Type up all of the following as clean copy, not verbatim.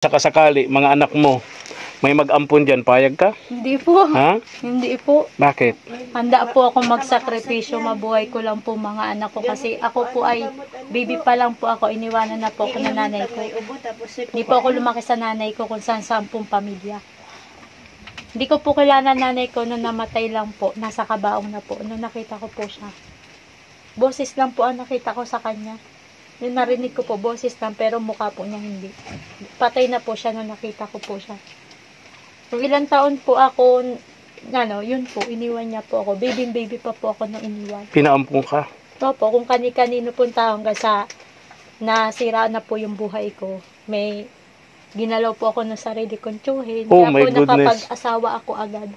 Saka sakali, mga anak mo, may mag-ampon dyan, payag ka? Hindi po. Ha? Hindi po. Bakit? Handa po ako magsakripisyo, mabuhay ko lang po mga anak ko kasi ako po ay baby pa lang po ako, iniwanan na po ako ng nanay ko. Hindi po ako lumaki sa nanay ko kung saan pong pamilya. Hindi ko po kilala nanay ko nung namatay lang po, nasa kabaong na po, nung nakita ko po siya. Boses lang po ang nakita ko sa kanya. Yung narinig ko po, boses lang, pero mukha po niya hindi. Patay na po siya nung nakita ko po siya. Kung ilang taon po ako, yun po, iniwan niya po ako. Baby pa po ako nung iniwan. Pinaampong ka? Opo, kung kani-kanino po tao hanggang sa nasira na po yung buhay ko, may ginalaw po ako ng sarili kong tiyuhin. Oh Kaya my po goodness. nakapag-asawa ako agad.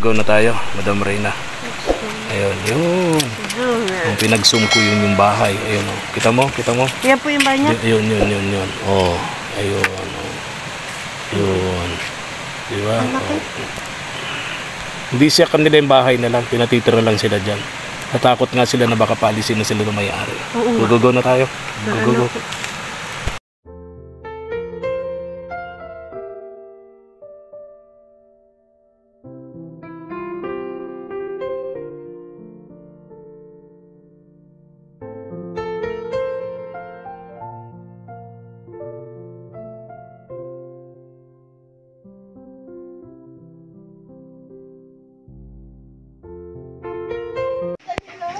Go na tayo, Madam Reyna. Ayun, yun. Yung pinag-zoom ko yung bahay. Ayun, oh. Kita mo? Yan po yung bahay niya? Yun. Oh, ayun. Oh. Yun. Diba? Oh. Hindi siya kanila yung bahay na lang. Pinatitira lang sila dyan. Natakot nga sila na baka paalisin na sila ng may-ari. Go na tayo. Go.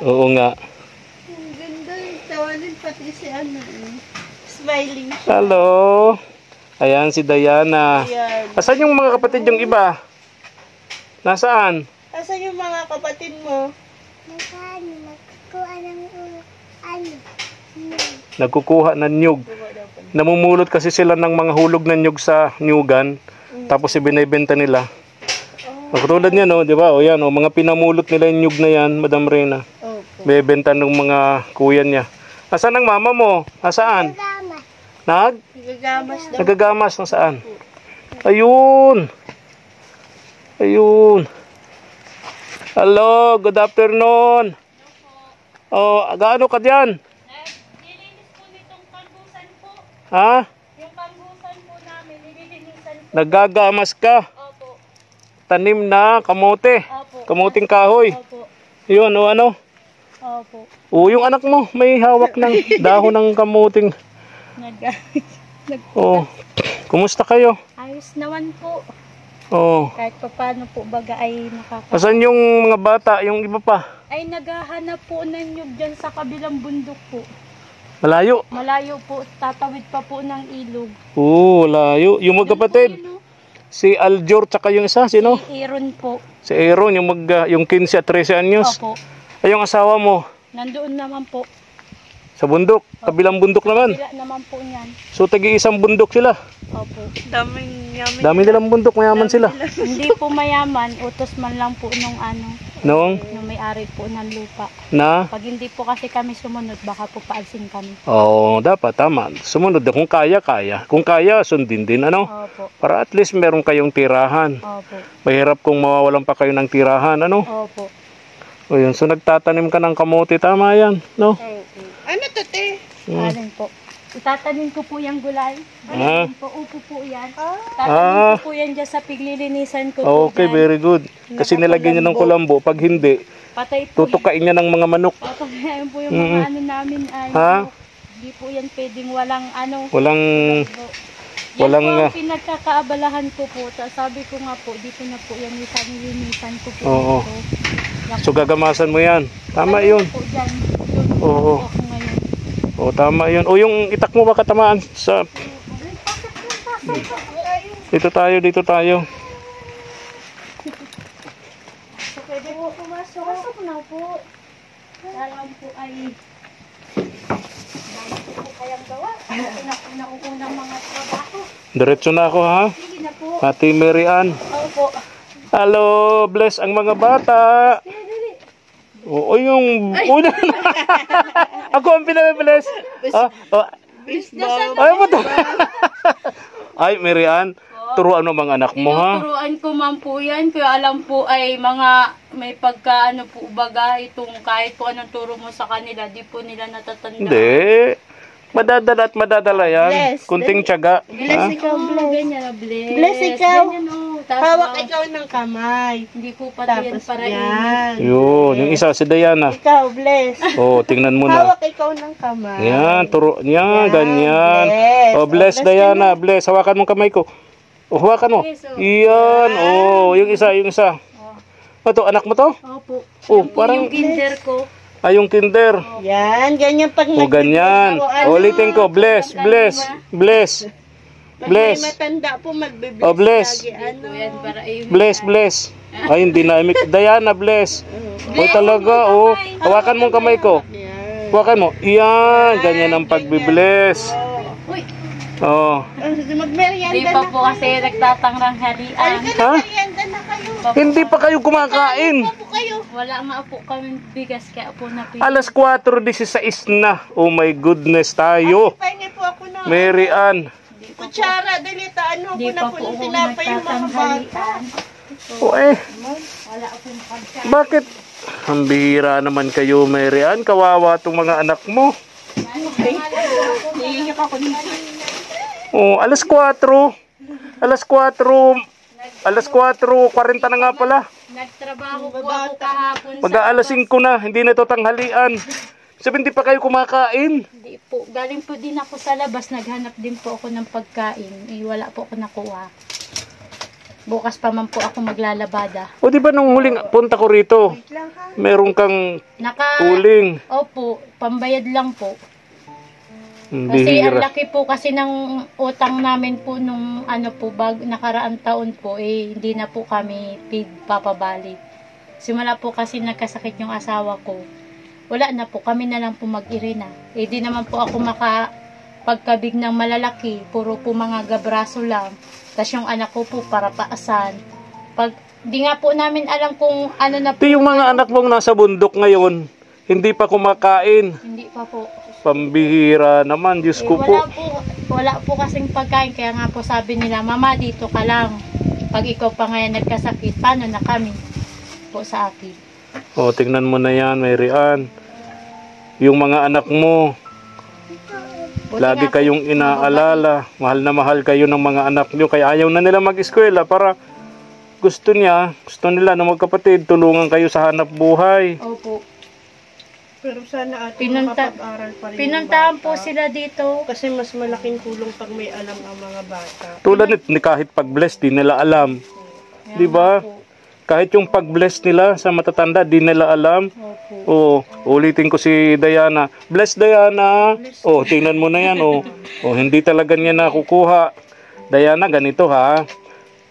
Oo nga. Ang ganda yung tawalin pati si smiling siya. Hello. Ayan si Diana. Ayan. Asan yung mga kapatid yung iba? Nasaan? Asan yung mga kapatid mo? Nagkukuha ng nyug. Namumulot kasi sila ng mga hulog ng nyug sa nyugan. Tapos ibinebenta nila. Katulad niya, no, di ba? O yan, o, mga pinamulot nila yung nyug na yan, Madam Reyna. Opo. Bebenta ng mga kuya niya. Nasaan ang mama mo? Nasaan? Nagagamas daw. Nagagamas. Nasaan? Ayun. Hello, good afternoon. Oh, gaano ka dyan? Nilinis po nitong panghusan po. Ha? Yung panghusan po namin, nililinisan po. Nagagamas ka? Opo. Tanim na kamote. Opo. Kamuting kahoy. Opo. Yun, o ano? Opo. O, yung anak mo, may hawak ng dahon ng kamuting. Oh, kumusta kayo? Ayos naman po. Oh. Kahit pa paano po baga ay Asan yung mga bata, yung iba pa? Ay naghahanap po ng nyug dyan sa kabilang bundok po. Malayo. Malayo po, tatawid pa po ng ilog. Oo, layo. Yung magkapatid, si Aljor tsaka yung isa, sino? Si Aaron po. Si Aaron, yung 15 at 13 anyos. Opo. Ay, yung asawa mo, Nandoon naman po. sa bundok. Kabilang bundok naman. Bila naman po niyan. So, tagi-isang bundok sila. Opo. Daming yamin. Dami nilang bundok, mayaman sila. Hindi po mayaman, utos man lang po nung Noong, nung may-ari po ng lupa. na, Pag hindi po kasi kami sumunod, baka po paalsin kami. oo, dapat, tama. Sumunod na, kung kaya, kaya. Kung kaya, sundin din, ano? Opo. Para at least meron kayong tirahan. Opo. Mahirap kung mawawalan pa kayo ng tirahan, ano? Opo. O yun, so nagtatanim ka ng kamote, tama yan, no? Ano to, te? Alin po. Itatanim ko po yung gulay. Ah. Alin po, upo po yan. Ah. Tatanim ko po yan dyan sa piglilinisan ko po Okay, dyan. very good. Kasi nilagyan niya ng kulambo. Pag hindi, Patay po tutukain niya ng mga manok. yan po yung mga ano namin ay Ha? hindi po yan pwedeng walang ano. Walang, Yan walang, po ang pinagkakaabalahan ko po. Sabi ko nga po, dito na po yan itanilinisan ko po. Oo. Dito. so gagamasan mo yan. Tama yun. Po dyan. Oo. Po ako ngayon. O, tama yun. O, yung itak mo baka tamaan sa... Dito tayo. So, pwede po pumasok. Pasok na po. Alam po ay dahil po kayang gawa. Nakukunang mga trabaho. Diretso na ako, ha? Sige na po. Ate Mary Ann. Opo. Hello, bless ang mga bata. Oo, yung... Ako ang pinabless. Ah, oh. Ay, mo to. Ay, Mary Ann. Turuan mo mga anak mo, ha? Tinuturuan ko man po yan. Kaya alam po ay mga may pagkaano po baga itong kahit po anong turo mo sa kanila, di po nila natatanda. Hindi. Madadala at madadala yan. Bless. Kunting tiyaga. Bless Ha? ikaw, bless. Ganyan na, bless. Bless ikaw. Ganyan, Tapos, Hawak ikaw ng kamay. Hindi po pati yan Tapos para yan. Yun, yung isa si Diana. Ikaw, bless. Oh, tingnan mo na. Hawak ikaw ng kamay. Yan, turo. Yan, Yan, ganyan. bless. Oh, bless Oh, bless Diana, bless. Hawakan mo kamay ko. Oh, hawakan mo. Bless, oh. Yan, oh, yung isa, yung isa. Ito, anak mo to? Opo. Oh, Yan po parang, yung kinder ko. ay, yung kinder. Yan, ganyan pag Oh, ganyan. Ulitin ko, bless, bless, bless. Pag Bless. may matanda po, magbe-bless Oh, bless. lagi. Ano? Yan para ay Bless, bless. Ay, hindi na. Diana, bless. Oh, talaga, oh. Hawakan mo ang kamay ko. Yan. Hawakan mo. Yan, ganyan ang pagbibless. Uy, Oh. Magmerienda di na pa po kasi nagtatangrang halian. Halika Ha? na, merienda na kayo. Hindi pa kayo kumakain. Po kayo. Wala nga po kami bigas kaya po napili. Alas 4:16 na. Oh my goodness tayo. Pahingi po ako ng Mary Ann. kutsara. Dalitaan mo Di ko na pa po po ng ako tinapay yung mga bata. nagtatanghalian. Oh eh, Wala akong pagkain. bakit? Ang bihira naman kayo, Mary Ann. Kawawa tong mga anak mo. Hihingi ako dito. Oh, alas 4. Alas 4. Alas 4:40 na nga pala. Nagtrabaho po ako kahapon sa... Mag-aalas 5 na, hindi na ito tanghalian. Sabi, hindi pa kayo kumakain. Hindi po. Galing po din ako sa labas. Naghanap din po ako ng pagkain. Eh, wala po ako nakuha. Bukas pa man po ako maglalabada. O di ba nung huling punta ko rito, meron kang uling. Opo, pambayad lang po. Ang Kasi ang bihira. laki po kasi ng utang namin po nung nakaraang taon po, eh hindi na po kami papabalik. Simula po kasi nagkasakit yung asawa ko. Wala na po, kami na lang po mag-irina. Eh di naman po ako makapagkabig ng malalaki, puro po mga gabraso lang. Tapos yung anak ko po para paasan. Di nga po namin alam kung ano na po. Ito yung mga anak mong nasa bundok ngayon, hindi pa kumakain. Hindi pa po. Pambihira naman, Diyos ko po. Wala po kasing pagkain, kaya nga po sabi nila, Mama, dito ka lang. Pag ikaw pa ngayon nagkasakit, paano na kami? Po sa akin. O, tingnan mo na yan, Mary Ann. Yung mga anak mo, Buti lagi nga po, kayong inaalala. Mahal na mahal kayo ng mga anak nyo. Kaya ayaw na nila mag-eskwela para gusto nila na magkapatid, tulungan kayo sa hanap buhay. Opo. Pero sana ate Pinunta- makapag-aral pa rin yung Pinuntahan bata. po sila dito. Kasi mas malaking tulong pag may alam ang mga bata. Tulad nito, ni kahit pag-bless, di nila alam. Di ba? Opo. Kahit yung pag-bless nila sa matatanda, di nila alam. Opo. O, ulitin ko si Diana. Bless Diana. O, tingnan mo na yan. O, hindi talaga niya nakukuha. Diana, ganito ha.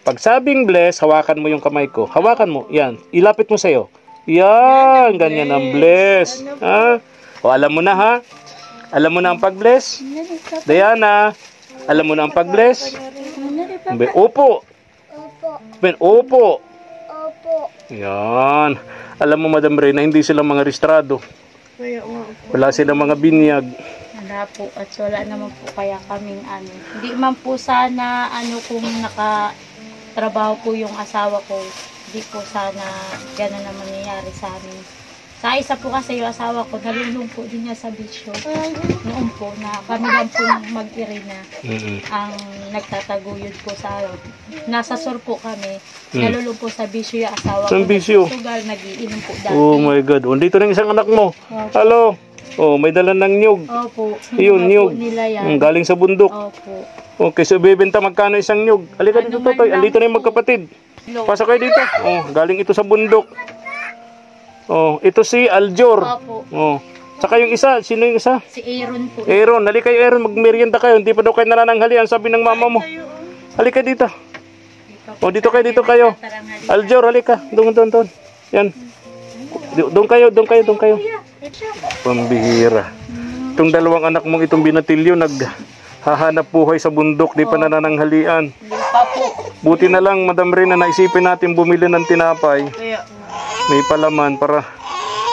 Pag sabing bless, hawakan mo yung kamay ko. Hawakan mo. Yan. Ilapit mo sa'yo. Yan. Ganyan ang bless. Ha? O, alam mo na ha. Alam mo na ang pag-bless. Diana, alam mo na ang pag-bless. Opo. Ben, opo. Yan. Alam mo, Madam Reyna, hindi sila mga restrado. Kaya nga, Wala silang mga binyag. Wala po. At wala naman po kaya kaming Hindi man po sana kung nakatrabaho po yung asawa ko. Hindi po sana gano'n na mangyayari sa amin. Sa isa po kasi yung asawa ko, nalulung po din niya sa bisyo. Noon po na kami lang po mag-irina ang nagtataguyod po sa nasa sur po kami. Nalulung po sa bisyo yung asawa ko. Saan bisyo? Sugal, nagiinom po dati. Oh my God. O, dito na yung isang anak mo. Hello. Oh, may dala ng nyug. Opo. Yun, nyug. Nila yan. Galing sa bundok. Opo. Okay, so bebenta magkano isang nyug? Halika dito, man Totoy. lang Andito na yung po. magkapatid. Pasok kayo dito. Oh, galing ito sa bundok. Oh, ito si Aljor. Opo. Oh. Saka yung isa, sino yung isa? Si Aaron po. Aaron, halika kayo Aaron, magmerienda kayo. Hindi pa daw kayo nanananghalian, sabi ng mama mo. Halika dito. Oh, dito kayo. Aljor, halika. Doon. Yan. Doon kayo. Pambihira. Itong dalawang anak mong itong binatilyo, naghahanap buhay sa bundok, di pa nanananghalian. Hindi pa po. Buti na lang, Madam Reyna, naisipin natin bumili ng tinapay. kaya May palaman para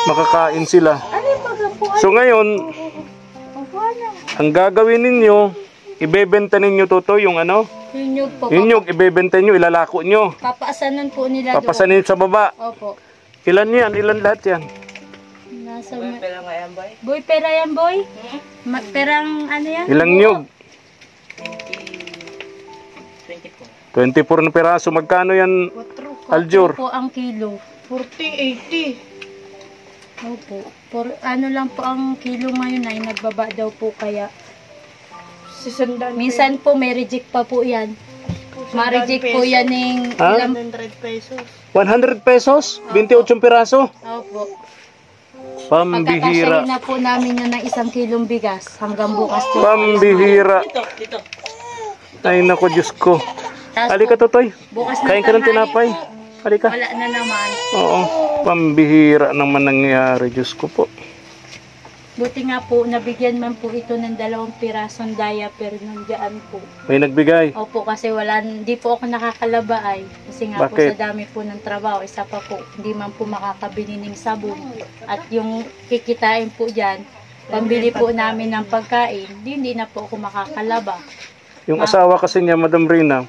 makakain sila. So ngayon, ang gagawin ninyo, ibebenta ninyo toto yung Yung nyug po. Yung nyug, ibebenta nyo, ilalako nyo. Papaasanan po nila doon. Papasanin sa baba. Opo. Ilan yan? Ilan lahat yan? Nasa boy, pera yan, boy? Perang ano yan? Ilang nyug? 24 na piraso. Magkano yan, Aljur? Po ang kilo. 40, 80. Opo. Ano lang po ang kilo ngayon ay nagbaba daw po kaya. Minsan po may reject pa po yan. Ma-reject po yan ng Ha? ilang... 100 pesos. 100 pesos? 28 piraso? Opo. Pambihira. Pagkakasahin na po namin yun ng 1 kilong bigas hanggang bukas po. Pambihira. Ay, naku, Diyos ko. Tapos Halika, po, Totoy. bukas na Kain ka ng tanghali tinapay. po, Halika. wala na naman. Oo. Pambihira naman nangyayari, Diyos ko po. Buti nga po, nabigyan man po ito ng 2 pirasong diaper nandiyan po. May nagbigay. Opo, kasi hindi po ako nakakalaba ay. Kasi nga po Bakit? sa dami po ng trabaho, isa pa po, hindi man po makakabili ng sabon. At yung kikitain po dyan, pambili po namin ng pagkain, hindi na po ako makakalaba. Yung asawa kasi niya, Madam Rina,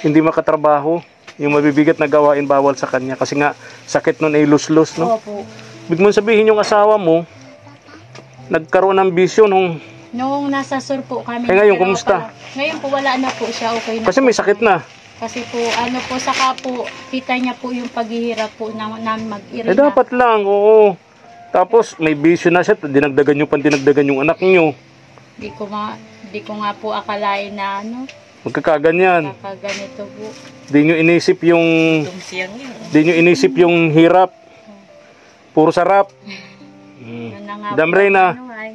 hindi makatrabaho. Yung mabibigat na gawain bawal sa kanya. Kasi nga, sakit nun ay lus-lus, no? Opo. Big mo sabihin yung asawa mo, nagkaroon ng bisyo nung... Noong nasa sur po kami. Eh, ngayon, pero kumusta? Ngayon po wala na po siya, okay na. Kasi may sakit na. Kasi po, ano po, saka po, kita niya po yung paghihirap po namin mag-irina. Eh, dapat lang, oo. Tapos, may bisyo na siya, dinagdagan yung anak nyo. Di ko nga po akalain na Magkakaganyan. kakaganito po. Di nyo inisip yung hirap. Puro sarap. Yun na nga Madam po, Reyna. ay.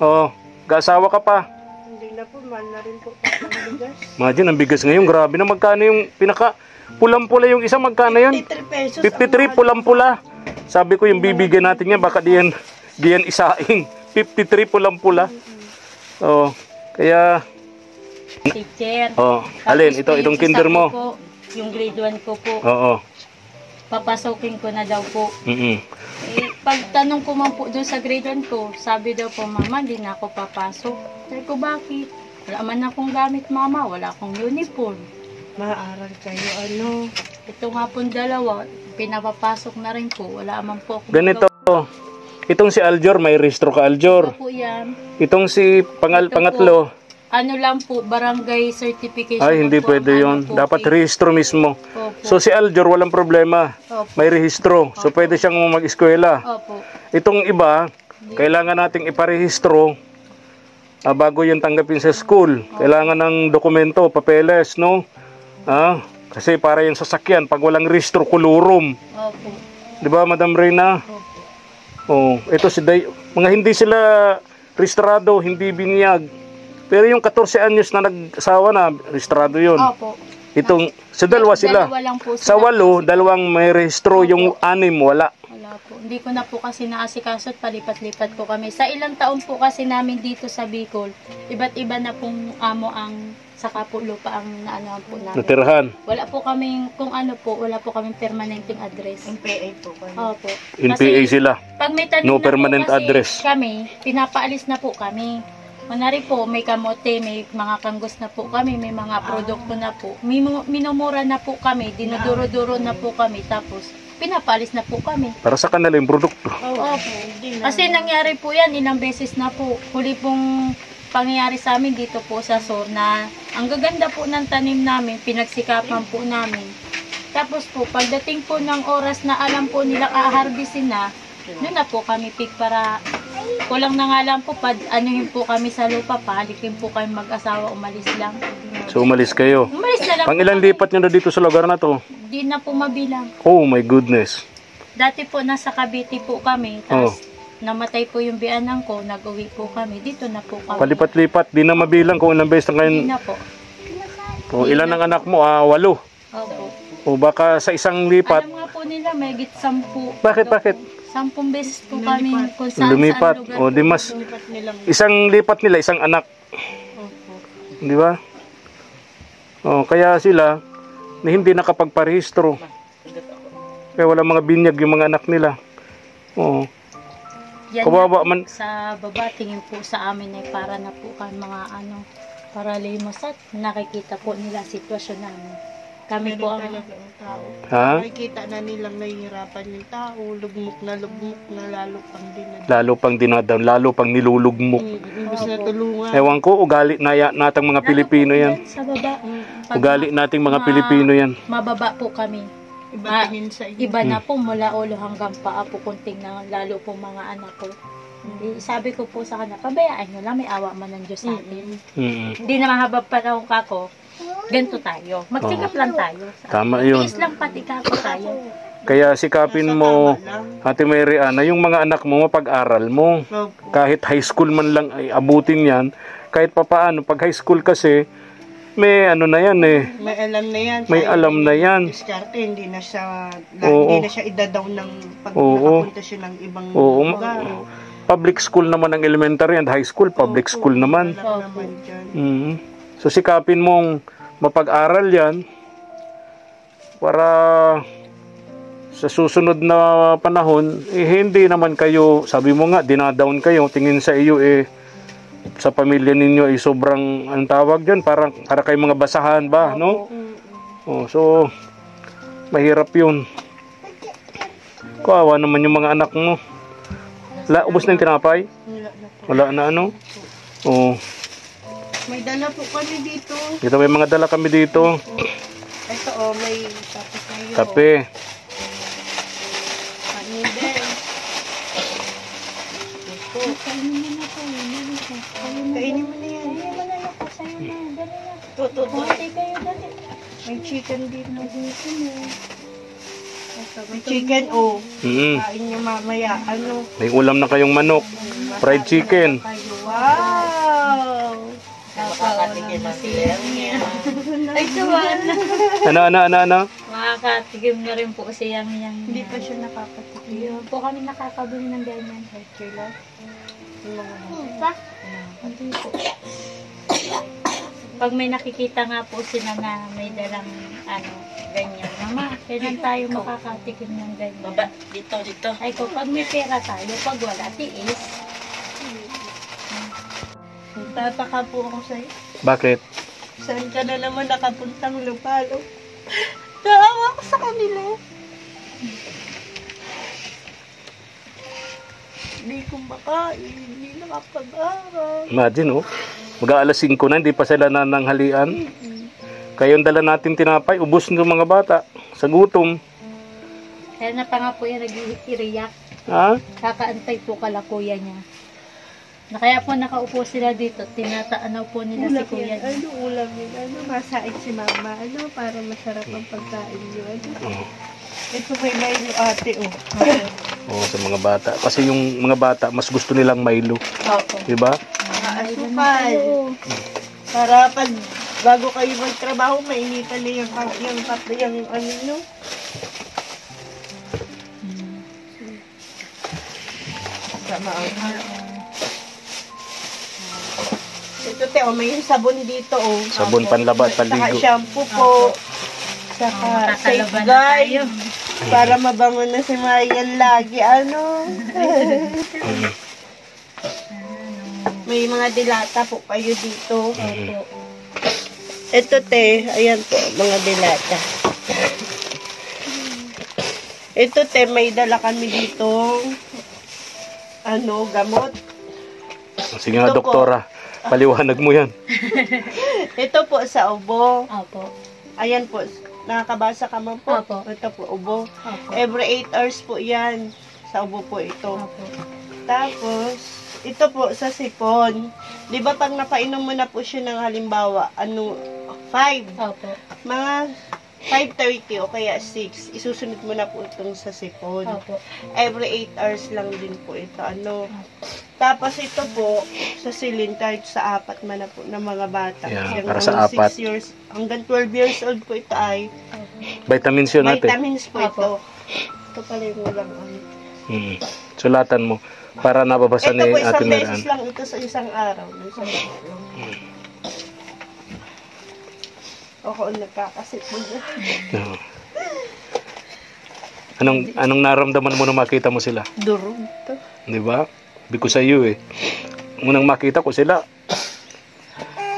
Oo. Kaasawa ka pa. Hindi na po, mahal na rin po ang bigas. Imagine, ang bigas ngayon. Grabe na, magkano yung pinaka... Pulang-pula yung isa, magkano yun? 53 pesos. 53, pulang-pula. Sabi ko yung bibigyan natin yan, baka diyan isaing. 53, pulang-pula. Oo. Kaya... Teacher. Oh, Tapos alin, po, itong yung kinder isa mo. ko po, yung grade 1 ko po, Oo. papasukin ko na daw po. Mm-mm. Eh, pagtanong ko man po doon sa grade 1 ko, sabi daw po, mama, hindi na ako papasok. Sabi ko, bakit? Wala man akong gamit, mama. Wala akong uniform. Maaral kayo, Ito nga po 2, pinapapasok na rin po. Wala man po akong Ganito. Itong si Aljor, may rehistro ka, Aljor. Ito po yan. Itong si Ito pangatlo, Ano lang po, barangay certification. ay hindi po, pwede yon. po, Dapat eh. rehistro mismo. Opo. So si Aljor, walang problema. Opo. May rehistro. So pwede siyang mag-eskwela. Opo. Itong iba, kailangan nating iparehistro bago yan tanggapin sa school. Kailangan ng dokumento, papeles, no? Kasi para yung sasakyan, pag walang rehistro, kulurum. Opo. Di ba, Madam Reyna? Oh, ito si mga hindi sila rehistrado, hindi binyag. Pero yung 14 anyos na nag-asawa na, rehistrado yun. Opo. Itong, sa dalawa sila. Dalawa lang po Sa 8, dalawang may rehistro, yung 6 wala. Wala po. Hindi ko na po kasi naasikaso at palipat-lipat po kami. Sa ilang taon po kasi namin dito sa Bicol, iba't iba na pong amo ang saka po lupa ang naanoan po namin. Natirahan. Wala po kaming, kung ano po, wala po kaming permanenteng address. MPA po kayo. Opo. NPA sila. Pag may tanim No na permanent po kasi address. kami, pinapaalis na po kami. Kunwari po, may kamote, may mga kanggos na po kami, may mga produkto na po. Minumura na po kami, dinuduro-duro na po kami, tapos pinapaalis na po kami. Para sa kanila yung produkto. Opo. Kasi nangyari po yan, ilang beses na po. Huli pong pangyayari sa amin dito po sa SOR na ang gaganda po ng tanim namin, pinagsikapan po namin. Tapos po, pagdating po ng oras na alam po nila aharbisin na, doon na po kami pick para kulang na nga lang po, anuhin po kami sa lupa, pahalikin po kami mag-asawa, umalis lang. So umalis kayo. Umalis na lang Pang ilang lipat nyo na dito sa lugar na to? Di na po mabilang. Oh my goodness. Dati po nasa Cavite po kami, tapos namatay po yung bianan ko, nag-uwi po kami, dito na po kami. Palipat-lipat, di na mabilang kung ilang beses na kayo. Di na po. O ilan ang anak mo? 8. Opo. O baka sa isang lipat. Alam nga po nila, may git 10. Bakit? 10 beses po kami kung saan Lumipat. saan lugar O di po. mas isang lipat nila, isang anak. Di ba? O kaya sila na hindi nakapagparehistro. Kaya wala mga binyag yung mga anak nila. O. Yan Kawawa na po, man. sa baba, tingin po sa amin ay para na po kan mga para limos at nakikita po nila sitwasyon namin. Kami po ang talaga ang tao. Ha? Nakikita na nilang nahihirapan yung tao, lugmok na lalo pang dinadala. Lalo pang dinadown, lalo pang nilulugmok. Imbes na tulungan. Ewan ko, ugali na natang mga Pilipino yan. sa baba. Pag Ugali nating mga Pilipino yan. mababa po kami. Iba tingin sa inyo. Iba na po mula ulo hanggang paa po kunting na lalo po mga anak ko. Sabi ko po sa kanila, pabayaan nyo lang, may awa man ng Diyos sa atin. Hindi na mahabang panahon kako, ganito tayo. Magsikap lang tayo. Tama yun. Tiis lang pati kako tayo. Kaya sikapin mo, Ate Mary Ana, yung mga anak mo, mapag-aral mo. Opo. Kahit high school man lang ay abutin yan, kahit papaano, pag high school kasi, may ano na yan eh. May alam na yan. May alam na yan. Diskarte, hindi na siya, Oo. hindi na siya idadaw ng pag Oo. nakapunta siya ng ibang Oo. lugar. Public school naman ang elementary and high school, public school naman. Wala naman dyan. So sikapin mong mapag-aral yan para sa susunod na panahon, hindi naman kayo, sabi mo nga, dinadown kayo, tingin sa iyo sa pamilya ninyo ay sobrang, anong tawag dyan, para kayo mga basahan ba, no? So, mahirap yun. Kawawa naman yung mga anak mo. Ubos na yung tinapay? Wala na po. Wala na ano? Oo. May dala po kami dito. Dito may mga dala kami dito. Ito may tapos kayo. Kape. Ano din? Ito. Kainin mo na yan. Ito. May chicken dito. May chicken, Kain nyo mamaya. Ano? May ulam na kayong manok. Fried chicken. Wow! Makakatigim na siya. Ay, Ano? makakatigim na rin po siya yung Hindi pa siya nakakatikim. Hindi po kami nakakabili ng ganyan. Kilo? Hindi po. Pag may nakikita nga po sila na may dalang ganyan. Mama, kailan tayo makakatikim ng ganyan? Baba, dito. Ay ko, pag may pera tayo, pag wala, tiis. Tataka po ako sa'yo. Bakit? Saan ka na naman nakapuntang lupalo? Naawa ko sa kanila. Hindi ko makain, hindi nakapag-aral. Imagine mag-aalas 5 na, hindi pa sila nananghalian. Kaya yung dala natin tinapay, ubos ng mga bata sa gutom. Kaya na pa nga po yung nag-iiyak. Ha? Kakaantay po kala kuya niya. Na kaya po nakaupo sila dito, tinataanaw po nila si kuya niya. Ano ulam yun? Ano masain si mama? Ano para masarap ang pagkain yun? Ano? Ito may Milo ate Sa mga bata. Kasi yung mga bata, mas gusto nilang Milo. Opo. Diba? Asukal. Para pag bago kayo magtrabaho, mainitan na yung ano nyo. Tama ito may sabon dito Sabon panlaba at Saka paligo. shampoo po. Saka safeguard. Para mabango na si Marian lagi. May mga dilata po kayo dito. Ito ayan po, mga dilata. Ito may dala kami dito. Gamot. Sige nga, Ito po. doktora. Paliwanag mo yan. Ito po sa ubo. Opo. Ayan po, nakakabasa ka man po. Opo. Ito po, ubo. Opo. Every 8 hours po yan. Sa ubo po ito. Opo. Tapos, ito po sa sipon. Di ba pag napainom mo na po siya ng halimbawa, 5, Opo. mga 5:30 o kaya 6, isusunod mo na po itong sa sipon. Opo. Every 8 hours lang din po ito. Tapos ito po, sa silin, kahit sa 4 man na po ng mga bata. Yeah, Yung para sa 6 4. years, hanggang 12 years old po ito ay Vitamins yun natin. vitamins po ito. Ito pala yung ulang Sulatan mo. Para nababasa Ito ni po, Ate isang Mary beses Ann. lang ito sa isang araw. Isang araw. Ako nagkakasipon na. Oo. Anong naramdaman mo nung makita mo sila? Durog to. Di ba? Because sa iyo Unang makita ko sila,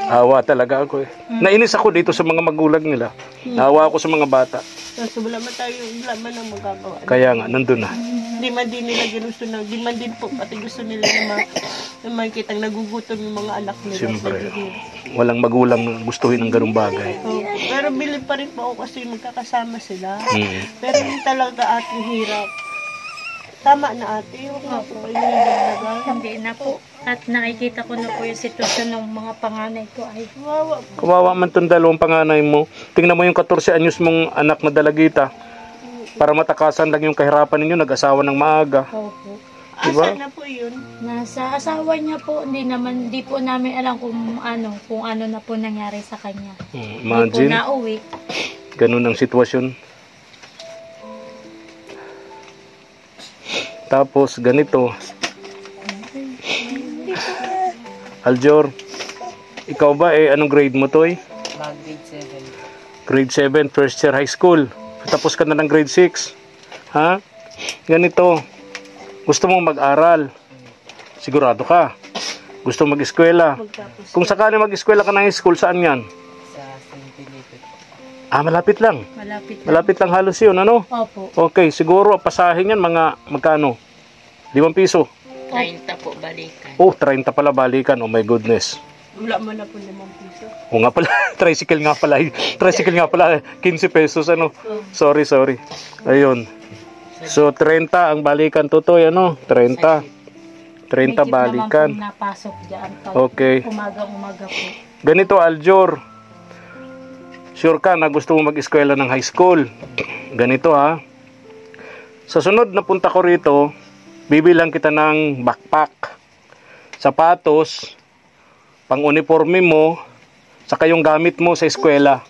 Awa talaga ako eh. Nainis ako dito sa mga magulang nila. Awa ako sa mga bata. Kasi wala man ang magagawa. Kaya nga, nandun na. Di man din nila ginusto na, di man din po, pati gusto nila na makikitang nagugutom yung mga anak nila. Siyempre, walang magulang na gustuhin ng ganung bagay. Opo. Pero bilib pa rin po ako kasi magkakasama sila. Mm. Pero hindi talaga ating hirap. Tama na ate, huwag na po kayo nagdagdagan. Hindi na po. At nakikita ko na po yung sitwasyon ng mga panganay ko ay Wawa po. Kawawa man itong dalawang panganay mo. Tingnan mo yung 14 anyos mong anak na dalagita. Para matakasan lang yung kahirapan ninyo, nag-asawa ng maaga. opo. Diba? Asa na po yun? Nasa asawa niya po, hindi po namin alam kung ano na po nangyari sa kanya. Hindi po Imagine, nauwi. ganun ang sitwasyon. Tapos, ganito. Aljor, ikaw ba anong grade mo to Grade 7. Grade 7, first year high school. Tapos ka na ng grade 6. Ha? Ganito. Gusto mong mag-aral. Sigurado ka. Gusto mag-eskwela. Magtapos. Kung sakali mag-eskwela ka ng high school, saan yan? Sa St. Philip. Malapit lang. Malapit na. Malapit lang halos yun, ano? Opo. Okay, siguro pasahin yan mga magkano? 5 piso. 30 po balikan. Oh, 30 pala balikan. Oh my goodness. Wala man na po 5 piso. O nga pala, tricycle nga pala. Tricycle nga pala, 15 pesos, ano? Sorry. Ayun. So, 30 ang balikan, Tutoy, ano? 30. 30 balikan. May napasok dyan. Pag Okay. umaga po. Ganito, Aljor. Sure ka na gusto mo mag-eskwela ng high school. Ganito, ha. Sa sunod na punta ko rito, bibilang kita ng backpack, sapatos, pang-uniforme mo, saka yung gamit mo sa eskwela.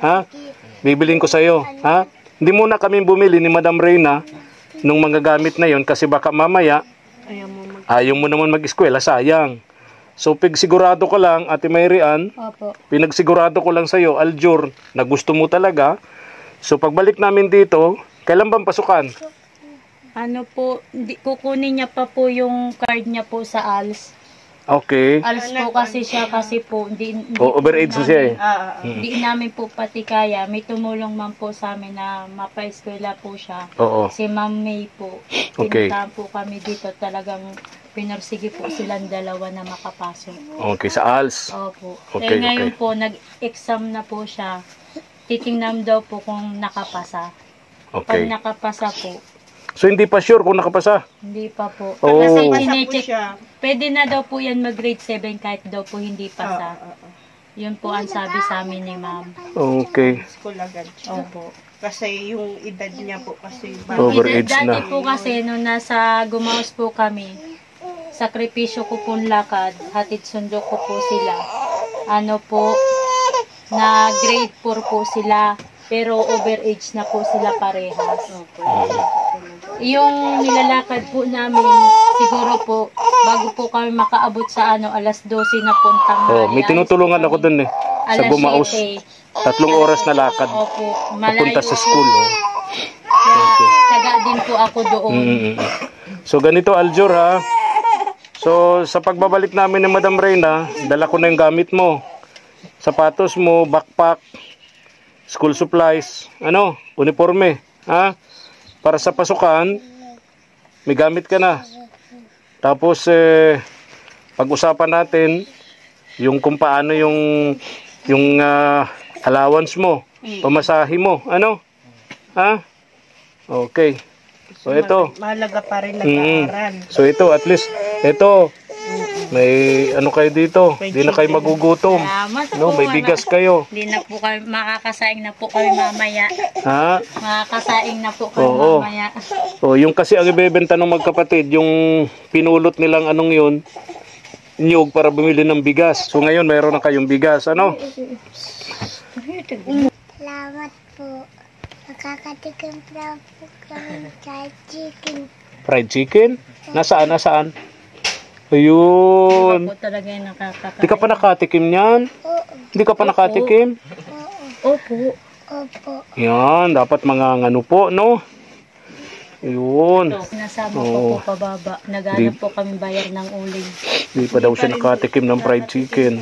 Ha? Bibilin ko sa'yo. Ha? Hindi muna kami bumili ni Madam Reyna nung mga gamit na yon kasi baka mamaya ayaw mo naman mag-eskwela, sayang. So, sigurado ko lang, Ate Mayrian, Opo. pinagsigurado ko lang sa'yo, Aljur, na gusto mo talaga. So, pagbalik namin dito, kailan bang pasukan? Ano po, kukunin niya pa po yung card niya po sa ALS. Okay. ALS po kasi siya kasi po, hindi Overage na siya eh. Hindi namin po pati kaya. May tumulong man po sa amin na mapa-eskwela po siya. Oo. Si Ma'am May po. Okay. Pinuntahan po kami dito. Talagang pinarsige po silang dalawa na makapasok. Okay, sa ALS. Opo. Okay, Ngayon okay. po, nag-exam na po siya. Titingnan daw po kung nakapasa. Pag Okay. nakapasa po, So, hindi pa sure kung nakapasa. hindi pa po. Oh. Kasi Pasa po chinecheck. siya. Pwede na daw po yan mag-grade 7 kahit daw po hindi pasa. Yun po ang sabi sa amin ni ma'am. Okay. School agad siya. Opo. Kasi yung edad niya po kasi Overage Dati na. po kasi nung nasa Gumaos po kami, sakripisyo ko pong lakad, hatid sundo ko po sila. Ano po, na grade 4 po sila, pero overage na po sila parehas. Yung nilalakad po namin, siguro po, bago po kami makaabot sa alas 12 na puntang May tinutulungan ako dun eh. Sa Gumaos. 3 oras na lakad. Opo, Papunta sa po. school. Oh. Taga din po ako doon. So, ganito, Aljur, ha. So, sa pagbabalik namin ni Madam Reyna, dala ko na yung gamit mo. Sapatos mo, backpack, school supplies, uniforme, ha? Para sa pasukan, may gamit ka na. Tapos, pag-usapan natin yung kung paano yung allowance mo, pamasahe mo, ha? Okay. So, ito. mahalaga pa rin nag-aaral. So, ito, at least, ito, may kayo dito. Hindi na kayo magugutom. Salamat No, po, may bigas kayo. Hindi na po kami, makakasaing na po kami mamaya. Ha? Makakasaing na po kami Oo. mamaya. O, yung kasi ang ibebenta ng magkapatid, yung pinulot nilang yun, niyog para bumili ng bigas. So, ngayon, mayroon na kayong bigas. Ano? Salamat po. Nakakatikim pa po kami sa chicken. Fried chicken? Nasaan? Ayun. Ako talaga yung nakakakain. Hindi ka pa nakatikim niyan? Oo. Hindi ka pa nakatikim? Opo. Opo. Yan, dapat mga po, no? Ayun. Nasama Oo. ko po pababa. Naghanap po kami bayar ng uling. Hindi pa daw siya nakatikim ng fried chicken.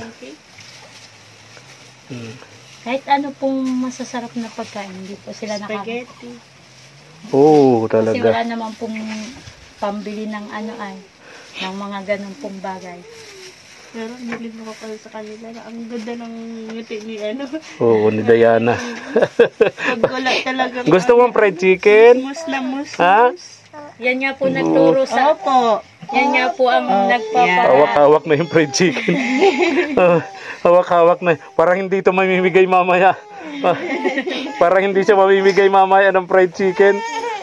Mm. Kahit ano pong masasarap na pagkain, hindi po sila nakakain. Spaghetti. Oo, Kasi wala talaga. naman pong pambili ng ano ay, ng mga ganun pong bagay. Pero nilig mo pala sa kanila na ang ganda ng ngiti ni ano. Oo, ni Diana. Pag wala talagang Gusto mong fried chicken? mus na mus. Ha? Yan nga po nagturo sa, Opo. yan nga po ang nagpapala. Hawak-hawak na yung fried chicken. Hawak-hawak na. Parang hindi ito mamimigay mamaya. Parang hindi siya mamimigay mamaya ng fried chicken.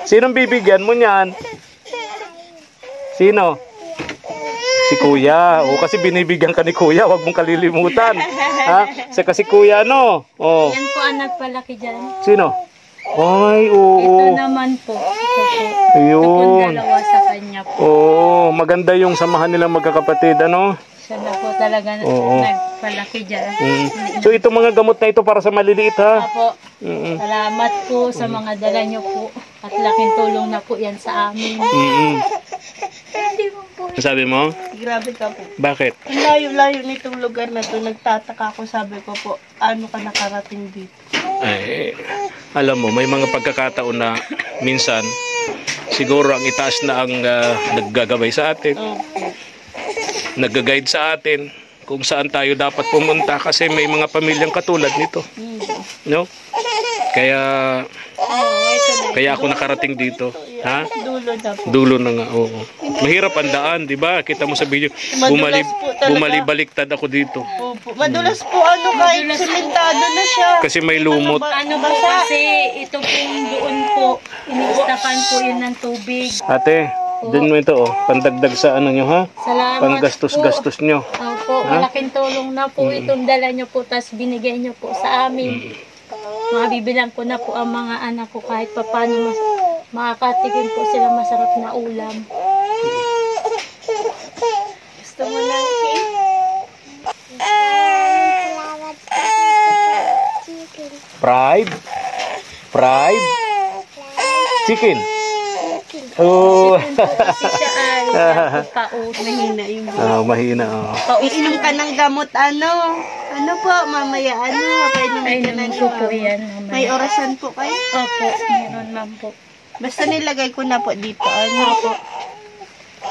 Sinong bibigyan mo niyan? Sino? Si Kuya. O kasi binibigyan ka ni Kuya, wag mong kalilimutan. Ha? Kasi Kuya, no? Oh. Yan po ang nagpalaki dyan. Sino? Ay, Ito oo. naman po. Ito po. Ito po Ayun. dalawa sa kanya po. Oo, maganda yung samahan nilang magkakapatid, ano? Siya na po talaga Oo. nagpalaki dyan. Mm. So itong mga gamot na ito para sa maliliit, ha? Apo, Mm. salamat po sa mga dala nyo po. At laking tulong na po yan sa amin. Mm. Hindi mo po. Sabi mo? Grabe ka po. Bakit? Ang layo-layo nitong lugar na to, nagtataka ako, sabi ko po, ano ka nakarating dito? Ay, alam mo, may mga pagkakataon na minsan siguro ang itaas na ang naggagabay sa atin, Opo. nagga-guide sa atin kung saan tayo dapat pumunta kasi may mga pamilyang katulad nito, no? Kaya ako nakarating dito, ha? Dulo na po. Dulo na nga, oo. Mahirap ang daan, di ba? Kita mo sa video, Madulas po talaga. bumali-baliktad ako dito. Opo. Madulas po ano kahit sementado na siya. Kasi may lumot. Ano po kasi, ito pong doon po, inistakan po yun ng tubig. Ate, din mo ito, oh. Pandagdag sa ano nyo, ha? Salamat Panggastos-gastos nyo. po. Opo, malaking tulong na po itong dala nyo po, tas binigay nyo po sa amin. Mabibilang ko na po ang mga anak ko kahit paano makakatikim po sila masarap na ulam. Gusto mo ng cake? Salamat po sa chicken. Fried? Fried? Chicken? Oh. Kasi siya ay paut. Mahina yung Mahina, oh. Iinom ka ng gamot, ano? Ano po, mamaya, ano? Painumin ka Ayun ng ko po yan. May orasan po kayo? Opo, meron lang po. Basta nilagay ko na po dito, ano po.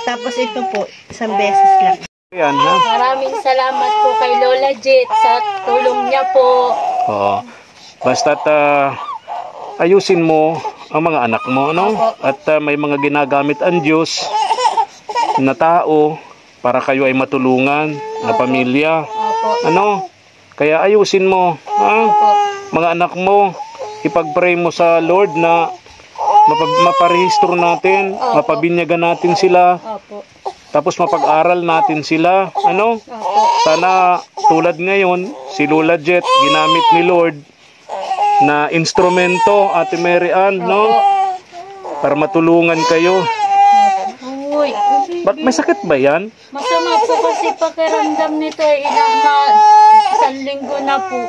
Tapos ito po, isang beses lang. Yan, ha? Maraming salamat po kay Lola Jet sa tulong niya po. Oo. Basta't ayusin mo ang mga anak mo, no? At may mga ginagamit ang Diyos na tao para kayo ay matulungan na pamilya. Opo. Ano? Kaya ayusin mo, ha? Opo. Mga anak mo, ipag-pray mo sa Lord na maparehistro natin, mapabinyagan natin sila, Opo. tapos mapag-aral natin sila. Ano? Opo. Sana tulad ngayon, si Lola Jet, ginamit ni Lord na instrumento, Ate Mary Ann, no? Para matulungan kayo. Uy, Ba't may sakit ba yan? masama po kasi pakiramdam nito ay isang linggo na po.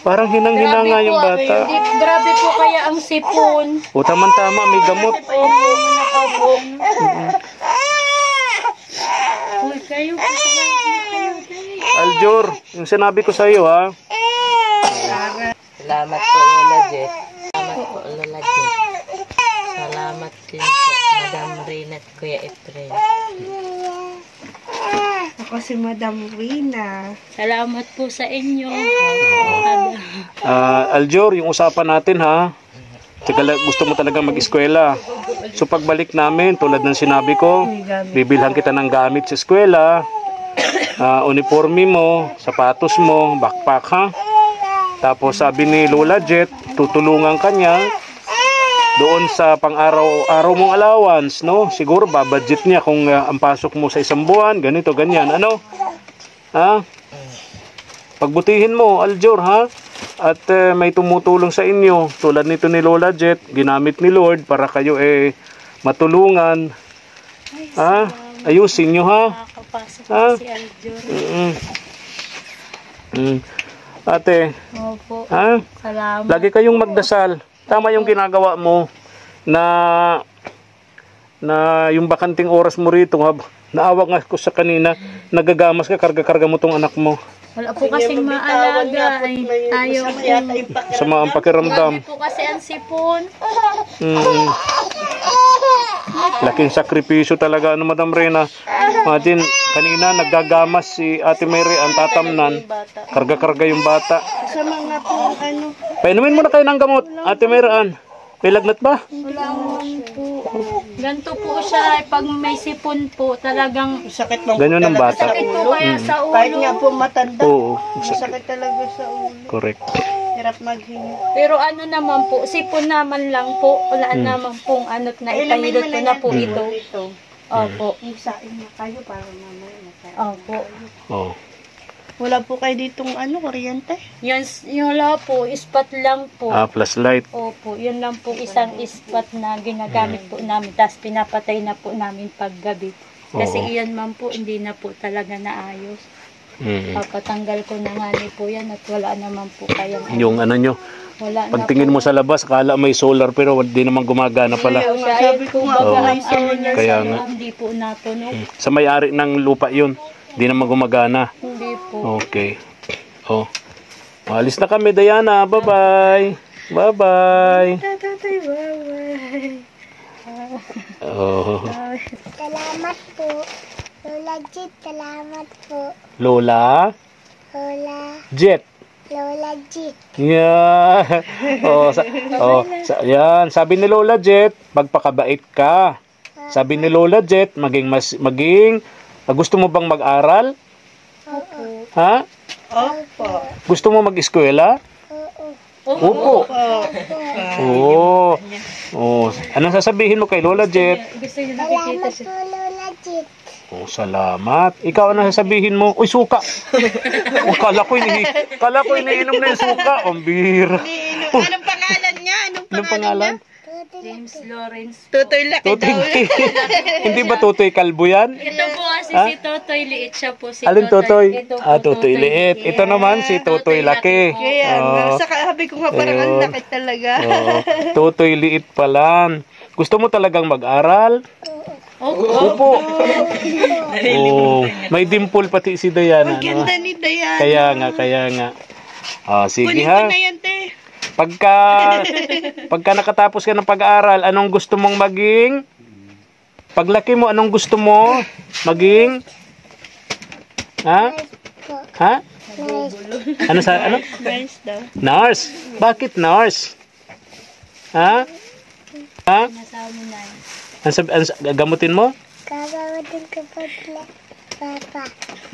Parang hinang-hina nga yung bata. Grabe po kaya ang sipon. O tama-tama, may gamot. Opo. Uy, kayo. Aljur, yung sinabi ko sa iyo, ha? Salamat po, Lola Jet. Salamat po, Lola Jet. Salamat din po, Madam Reyna at Kuya Efren. Ako si Madam Rina. Salamat po sa inyo. Aljur, yung usapan natin, ha? Gusto mo talaga mag-eskwela. So pagbalik namin, tulad ng sinabi ko, bibilhan kita ng gamit sa eskwela, uniforme mo, sapatos mo, backpack, ha? Tapos sabi ni Lola Jet, tutulungan kanya doon sa pang-araw-araw mong allowance, no? Siguro babudget niya kung ang pasok mo sa isang buwan, ganito, ganyan, ano? Ha? Pagbutihin mo, Aljur, ha? At may tumutulong sa inyo, tulad nito ni Lola Jet, ginamit ni Lord para kayo matulungan. Ha? Ayusin nyo, ha? Nakakapasok Ha? si Aljur. Ate, Opo. ha? Salamat. Lagi kayong magdasal. Tama yung ginagawa mo na yung bakanting oras mo rito. Naawa nga ko sa kanina, nagagamas ka, karga-karga mo tong anak mo. Wala po kasing maalaga. Ay, ayaw Masama yata yung Sama ang pakiramdam. Grabe po kasi ang sipon. Mm. Laking sakripisyo talaga, ano, Madam Reyna. Imagine, kanina naggagamas si Ate Mary ang tatamnan. bata. Karga-karga yung bata. Sa mga po, ano, Painumin muna kayo ng gamot, Ate Mary. May lagnat ba? Ganito po siya. Pag may sipon po, talagang sakit ng Ganyan ang bata. sakit po kaya sa ulo. Kahit nga po matanda, Oo, sakit talaga sa ulo. correct. Hirap maghinga. Pero ano naman po, sipon naman lang po. Wala naman pong ano't na ipahilot ko na po ito. Ito. Opo. Isain na kayo para mamaya na tayo. Opo. Oh. Wala po kayo ditong ano, kuryente? Yung wala po, ispat lang po. Plus light. Opo, yun lang po isang ispat na ginagamit po namin. Tapos pinapatay na po namin paggabi. Kasi Oo. iyan man po, hindi na po talaga naayos. Mm. Papatanggal ko na nga po yan at wala naman po kayang Yung ano nyo, wala na pagtingin mo sa labas, akala may solar pero hindi naman gumagana pala. po siya. Ayun po, baga Oo. ang ano niya Kaya sa nga. loob, hindi po natunog. Sa may-ari ng lupa yun, hindi naman gumagana. Hindi po. Okay. Oh. Alis na kami, Diana. Bye-bye. Bye-bye. Tatay, bye-bye. Oh. Salamat po. Lola Jit, salamat po. Lola Lola, Jet. Lola Jit. Yeah. Yan. Sabi ni Lola Jet, magpakabait ka. Sabi ni Lola Jet, gusto mo bang mag-aral? Ha? Opo. Gusto mo mag-eskwela? Oo. Opo. Oo. Oh. Anong sasabihin mo kay Lola Jet? Gusto niyo nakikita Salamat siya. po, Lola Jit. Oh, salamat. Ikaw, anong sasabihin mo? Uy, suka. Oh, kala ko iniinom na yung suka. Ang bira. Anong pangalan niya? Anong pangalan? James Lawrence. Tutoy laki Tutoy. daw. Hindi ba Tutoy Kalbo yan? Ito po kasi si Totoy liit siya po. Si Alin Tutoy? Ito po, Tutoy liit. Ito naman si Tutoy Laki. Kaya nga, sabi ko nga parang ang Ayun. laki talaga. Oh, Tutoy liit pala. Gusto mo talagang mag-aral? Opo. Oh, may dimple pati si Diana. Ang No? ganda ni Dayan. Kaya nga. Sige Kunin ha. ko na yan, te. Pagka nakatapos ka ng pag-aaral, anong gusto mong maging? Paglaki mo, anong gusto mo maging? Ha? Ha? Ano? Nice daw. Nurse. Bakit nurse? Ha? Ha? Nasawa mo na yun. Gamutin mo? Kakawatin ko po sila, Papa.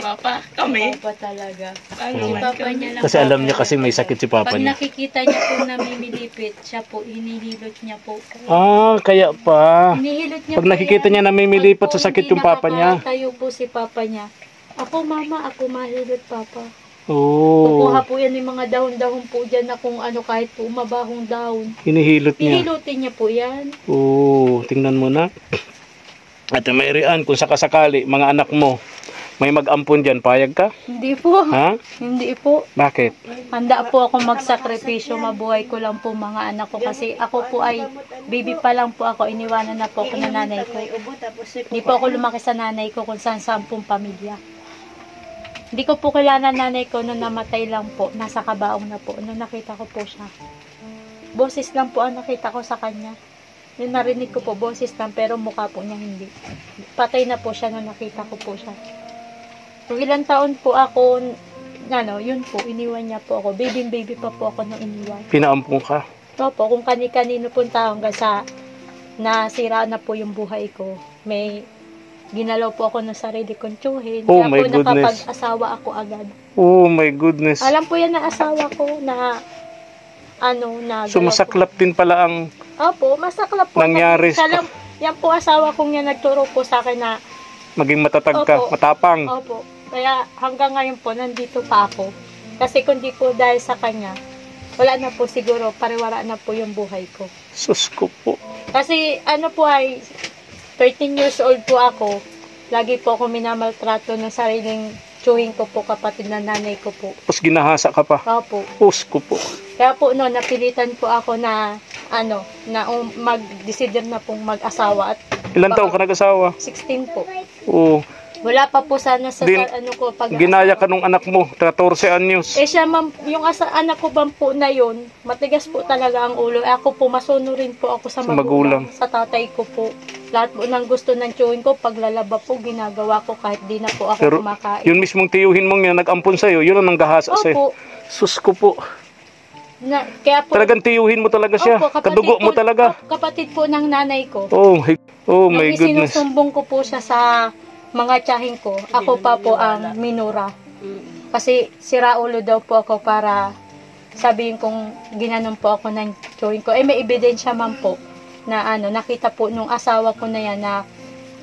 Papa, kami. Papa talaga. Ano Si Papa niya lang. Kasi alam niya kasi may sakit si papa Pag niya. nakikita niya po namimilipit, siya po, hinihilot niya po. Kaya pa. Hinihilot niya Pag nakikita niya na may milipot sa sakit yung papa niya. Tayo po si Papa niya. Ako mama, ako mahilot Papa. Oo. Kukuha po yan yung mga dahon-dahon po dyan na kung ano kahit po mabahong dahon. Hinihilot niya. Hihilutin niya po yan. Oo. Tingnan mo na. At Mayrian, kung sakasakali, mga anak mo, may mag-ampon dyan, payag ka? Hindi po. Ha? Hindi po. Bakit? Handa po ako magsakripisyo, mabuhay ko lang po mga anak ko kasi ako po ay baby pa lang po ako, iniwanan na po ako ng nanay ko. Hindi po ako lumaki sa nanay ko kung saan pong pamilya. Hindi ko po kilala nanay ko nung namatay lang po, nasa kabaong na po, nung nakita ko po siya. Boses lang po ang nakita ko sa kanya. Yung narinig ko po, boses lang, pero mukha po niya hindi. Patay na po siya nung nakita ko po siya. Kung ilang taon po ako, yun po, iniwan niya po ako. Baby pa po ako nung iniwan. Pinaampon ka? Opo, kung kani-kanino pong tao hanggang sa nasira na po yung buhay ko, may ginalaw po ako ng sarili kong tiyuhin. Oh, Kaya my po goodness. nakapag-asawa ako agad. Oh my goodness. Alam po yan na asawa ko na na Sumasaklap din pala ang Opo, masaklap po. Nangyari Siya lang, yan po asawa kong yan nagturo po sa akin na maging matatag ka, Opo. matapang. opo. Kaya hanggang ngayon po, nandito pa ako. Kasi kung di po dahil sa kanya, wala na po siguro, pariwara na po yung buhay ko. Sus ko po. Kasi po ay 13 years old po ako. Lagi po ako minamaltrato ng sariling tiyuhin ko po, kapatid na nanay ko po. Tapos ginahasa ka pa. Opo. Sus ko po. Kaya po napilitan po ako na mag-decider na pong mag-asawa at Ilan taon ka nag-asawa? 16 po. Oo. Wala pa po sana sa Din- ano ko pag Ginaya ka nung anak mo, 14 anyos. Eh siya ma'am, yung anak ko bang po na yun, matigas po talaga ang ulo. Ako po, masuno rin po ako sa Sa magulang. magulang. Sa tatay ko po. Lahat po ng gusto ng tiyuhin ko, paglalaba po, ginagawa ko kahit di na po ako Pero kumakain. yun mismong tiyuhin mong yan, nag-ampon sa'yo, yun ang nanggahasa sa'yo. Opo. Sus ko po. Kaya po, Talagang tiyuhin mo talaga siya. Opo, Kadugo mo talaga. Kapatid po ng nanay ko. Oh my Nung goodness. isinusumbong ko po siya sa mga tiyahin ko, ako pa po ang minura. Kasi sira ulo daw po ako para sabihin kong ginanon po ako ng tiyuhin ko. Eh may ebidensya man po na nakita po nung asawa ko na yan na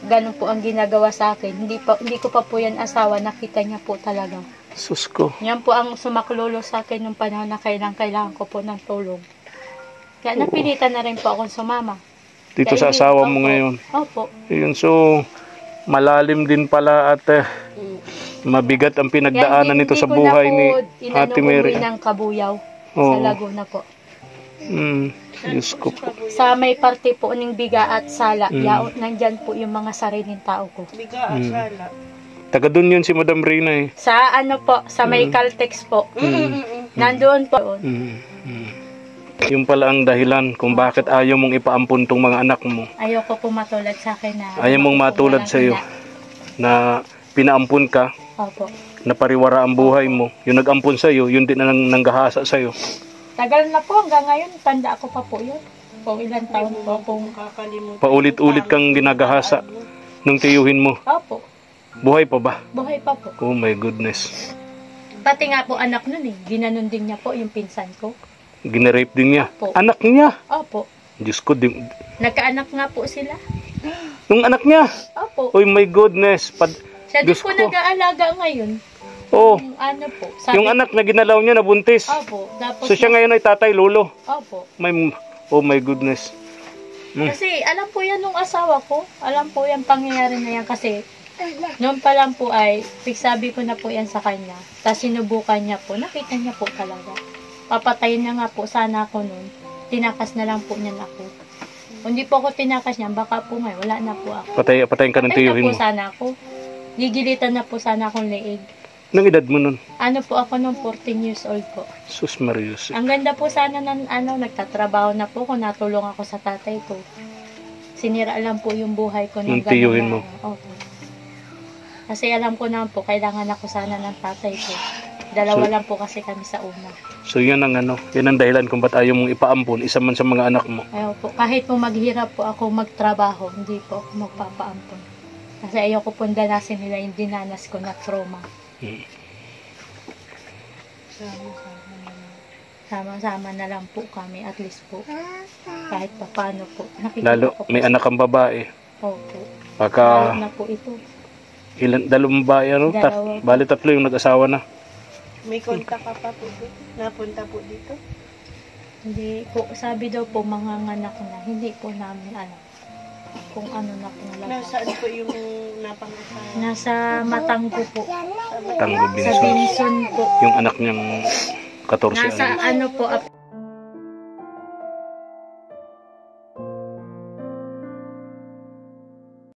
ganun po ang ginagawa sa akin. Hindi ko pa po yan asawa, nakita niya po talaga. Sus ko. Yan po ang sumaklolo sa akin nung panahon na kailangan ko po ng tulong. Kaya napilitan na rin po akong sumama. Dito Kaya sa hindi- asawa mo opo. ngayon. Opo. Yun, so malalim din pala at mabigat ang pinagdaanan nito sa buhay ni Ate Mary. Kaya ng Kabuyaw sa Oo. Laguna po. Diyos ko po. Sa may parte po ng Biga at Sala, nandyan po yung mga sariling tao ko. Biga, asala. Taga doon yun si Madam Reyna eh. Sa sa may Caltex po. Nandoon po. Yung pala ang dahilan kung bakit ayaw mong ipaampun tong mga anak mo. Ayoko po matulad sa akin na. Ayaw mong matulad walang sa iyo ina. na pinaampun ka, Opo. na pariwara ang buhay mo. Yung nag-ampun sa iyo, yun din ang nanggahasa sa iyo. Tagal na po hanggang ngayon, tanda ako pa po yun. Kung ilang taon po akong. Kakalimutan. Paulit-ulit kang ginagahasa nung tiyuhin mo. Opo. Buhay pa ba? Buhay pa po. Oh my goodness. Pati nga po anak nun eh. Ginanon din niya po yung pinsan ko. Ginerape din niya. Opo. Anak niya. Opo. Diyos ko, Nagkaanak nga po sila. nung anak niya. Opo. Oh my goodness. Siya din Diyos po ko. nag-aalaga ngayon. Oh, Yung ano po. yung anak na ginalaw niya nabuntis. Opo. Tapos, So siya ngayon ay tatay lolo. Opo. Oh my goodness. Kasi alam po yan nung asawa ko. Alam po yan pangyayari na yan kasi noon pa lang po ay sabi ko na po yan sa kanya. Tapos sinubukan niya po. Nakita niya po talaga. Papatayin niya nga po sana ako noon. Tinakas na lang po niyan ako. Kung hindi po ako tinakas niya, baka po ngayon wala na po ako. Patayin ka ng Patay na tiyuhin po mo. sana ako. Gigilitan na po sana akong leeg. Nang edad mo nun? Ano po ako nung 14 years old po. Sus Marius. Ang ganda po sana ng nagtatrabaho na po kung natulong ako sa tatay ko. Sinira lang po yung buhay ko Nung ganun tiyuhin na- mo. Opo. Kasi alam ko naman po, kailangan ako sana ng tatay ko. Dalawa So- lang po kasi kami sa una. So yan ang yan ang dahilan kung ba't ayaw mong ipaampun isa man sa mga anak mo. Ayaw po, kahit po maghirap po ako magtrabaho, hindi po ako magpapaampon. Kasi ayaw ko po danasin nila yung dinanas ko na trauma. Sama-sama na lang po kami, at least po. Kahit pa paano po. Nakikita Lalo ko po may sa- anak kang babae. Opo. Lalo Pagka na po ito. dalawang babae Dalawa po. bali tatlo yung nag-asawa na. May kontak ka pa po dito? Napunta po dito? Hindi po, sabi daw po mga anak na, hindi po namin alam kung ano na pong laban. Nasaan po yung napangasawa? Nasa Matanggo po. Tango Sa Binson. Binson po. Yung anak niyang 14 Nasa anyos. ano po,